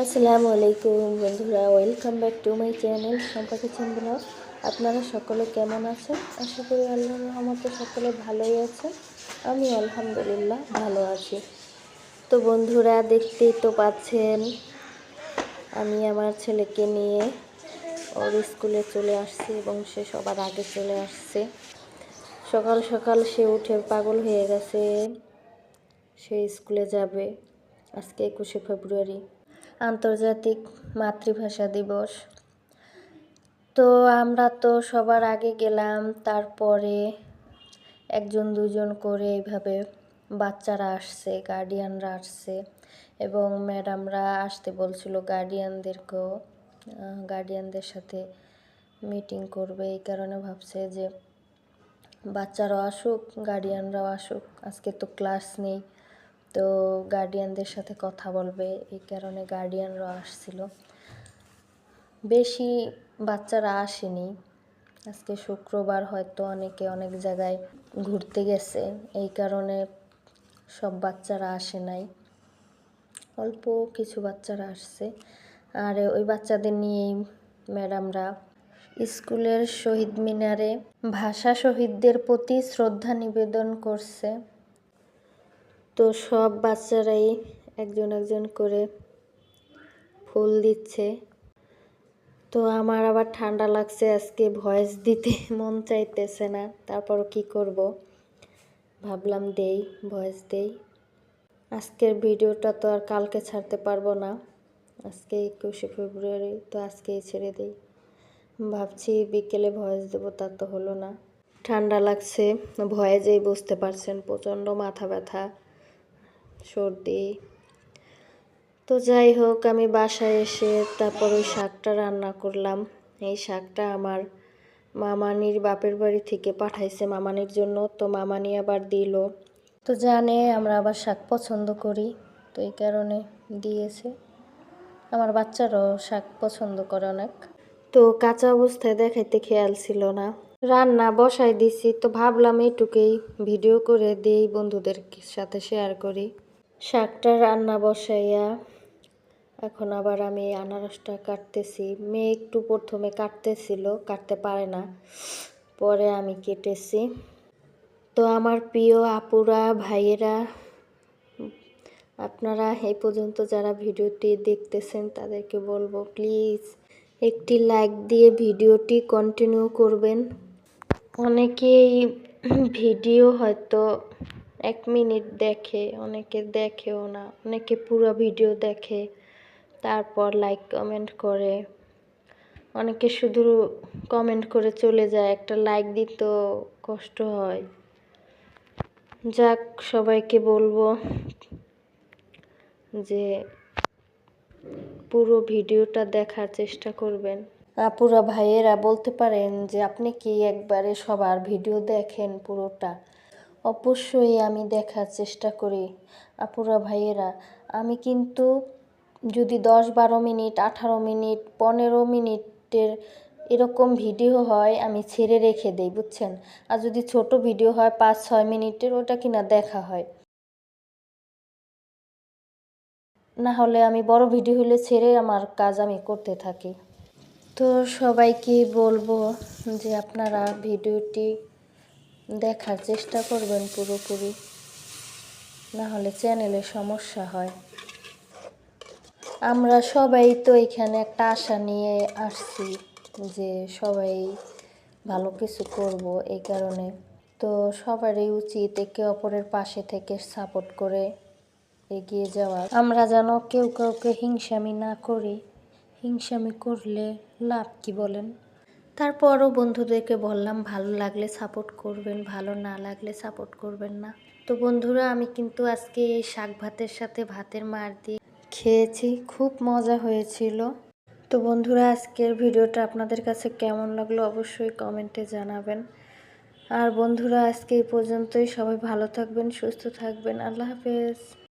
আসসালামু আলাইকুম বন্ধুরা, welcome back to my channel Shampa kitchen blog. আপনারা সকলে কেমন আছেন? আশা করি আল্লাহর রহমতে সকলে ভালোই আছেন। আমি আলহামদুলিল্লাহ ভালো আছি। তো বন্ধুরা, দেখতেই তো পাচ্ছেন আমি আমার ছেলেকে নিয়ে ওর স্কুলে চলে আসছি এবং সে সবার আগে চলে আসছে। সকাল সকাল সে উঠে পাগল হয়ে গেছে, সে স্কুলে যাবে। আজকে 21শে ফেব্রুয়ারি, আন্তর্জাতিক মাতৃভাষা দিবস। তো আমরা তো সবার আগে গেলাম, তারপরে একজন দুজন করে এইভাবে বাচ্চারা আসছে, গার্ডিয়ানরা আসছে এবং ম্যাডামরা আসতে বলছিল গার্ডিয়ানদেরকেও, গার্ডিয়ানদের সাথে মিটিং করবে। এই কারণে ভাবছে যে বাচ্চারাও আসুক, গার্ডিয়ানরাও আসুক। আজকে তো ক্লাস নেই, তো গার্ডিয়ানদের সাথে কথা বলবে, এই কারণে গার্ডিয়ানরাও আসছিল। বেশি বাচ্চারা আসেনি, আজকে শুক্রবার, হয়তো অনেকে অনেক জায়গায় ঘুরতে গেছে, এই কারণে সব বাচ্চারা আসে নাই, অল্প কিছু বাচ্চারা আসছে। আর ওই বাচ্চাদের নিয়েই ম্যাডামরা স্কুলের শহীদ মিনারে ভাষা শহীদদের প্রতি শ্রদ্ধা নিবেদন করছে। তো সব বাচ্চারাই একজন একজন করে ফুল দিচ্ছে। তো আমার আবার ঠান্ডা লাগছে, আজকে ভয়েস দিতে মন চাইতেছে না, তারপরও কি করব, ভাবলাম ভয়েস দেই। আজকের ভিডিওটা তো আর কালকে ছাড়তে পারবো না, আজকে 21শে ফেব্রুয়ারি, তো আজকেই ছেড়ে দেই। ভাবছি বিকেলে ভয়েস দেবো, তা তো হলো না। ঠান্ডা লাগছে, ভয়েসেই বুঝতে পারছেন, প্রচণ্ড মাথা ব্যথা, সর্দি। তো যাই হোক, আমি বাসায় এসে তারপর ওই শাকটা রান্না করলাম। এই শাকটা আমার মামানির বাপের বাড়ি থেকে পাঠাইছে মামানির জন্য, তো মামানি আবার দিল। তো জানে আমরা আবার শাক পছন্দ করি, তো এই কারণে দিয়েছে। আমার বাচ্চারাও শাক পছন্দ করে অনেক। তো কাঁচা অবস্থায় দেখাইতে খেয়াল ছিল না, রান্না বসাই দিছি, তো ভাবলাম এইটুকুই ভিডিও করে দিই, বন্ধুদের সাথে শেয়ার করি। শাকটা রান্না বসাইয়া এখন আবার আমি আনারসটা কাটতেছি। মেয়ে একটু প্রথমে কাটতেছিল, কাটতে পারে না, পরে আমি কেটেছি। তো আমার প্রিয় আপুরা, ভাইয়েরা, আপনারা এই পর্যন্ত যারা ভিডিওটি দেখতেছেন তাদেরকে বলবো, প্লিজ একটি লাইক দিয়ে ভিডিওটি কন্টিনিউ করবেন। অনেকেই ভিডিও হয়তো 1 মিনিট দেখে, অনেকে দেখেও না, অনেকে পুরো ভিডিও দেখে তারপর লাইক কমেন্ট করে, অনেকে শুধু কমেন্ট করে চলে যায়, একটা লাইক দিতেও কষ্ট হয়। যাক, সবাইকে বলবো যে পুরো ভিডিওটা দেখার চেষ্টা করবেন। আপুরা, ভাইয়েরা বলতে পারেন যে আপনি কি একবারে সবার ভিডিও দেখেন পুরোটা? অবশ্যই আমি দেখার চেষ্টা করি। আপুরা, ভাইয়েরা, আমি কিন্তু যদি 10-12 মিনিট, 18 মিনিট, 15 মিনিটের এরকম ভিডিও হয় আমি ছেড়ে রেখে দেই, বুঝছেন? আর যদি ছোট ভিডিও হয় 5-6 মিনিটের, ওটা কিনা দেখা হয়। না হলে আমি বড় ভিডিও হলে ছেড়ে আমার কাজ আমি করতে থাকি। তো সবাইকে বলবো যে আপনারা ভিডিওটি দেখার চেষ্টা করবেন পুরোপুরি, না হলে চ্যানেলে সমস্যা হয়। আমরা সবাই তো এখানে একটা আশা নিয়ে আসছি যে সবাই ভালো কিছু করব, এই কারণে। তো সবারই উচিত একে অপরের পাশে থেকে সাপোর্ট করে এগিয়ে যাওয়া। আমরা যেন কেউ কাউকে হিংসামি না করি, হিংসামি করলে লাভ কি বলেন? তারপরও বন্ধুদেরকে বললাম, ভালো লাগলে সাপোর্ট করবেন, ভালো না লাগলে সাপোর্ট করবেন না। তো বন্ধুরা, আমি কিন্তু আজকে এই শাক ভাতের সাথে ভাতের মার দিয়ে খেয়েছি, খুব মজা হয়েছিল। তো বন্ধুরা, আজকের ভিডিওটা আপনাদের কাছে কেমন লাগলো অবশ্যই কমেন্টে জানাবেন। আর বন্ধুরা, আজকে এই পর্যন্তই। সবাই ভালো থাকবেন, সুস্থ থাকবেন। আল্লাহ হাফেজ।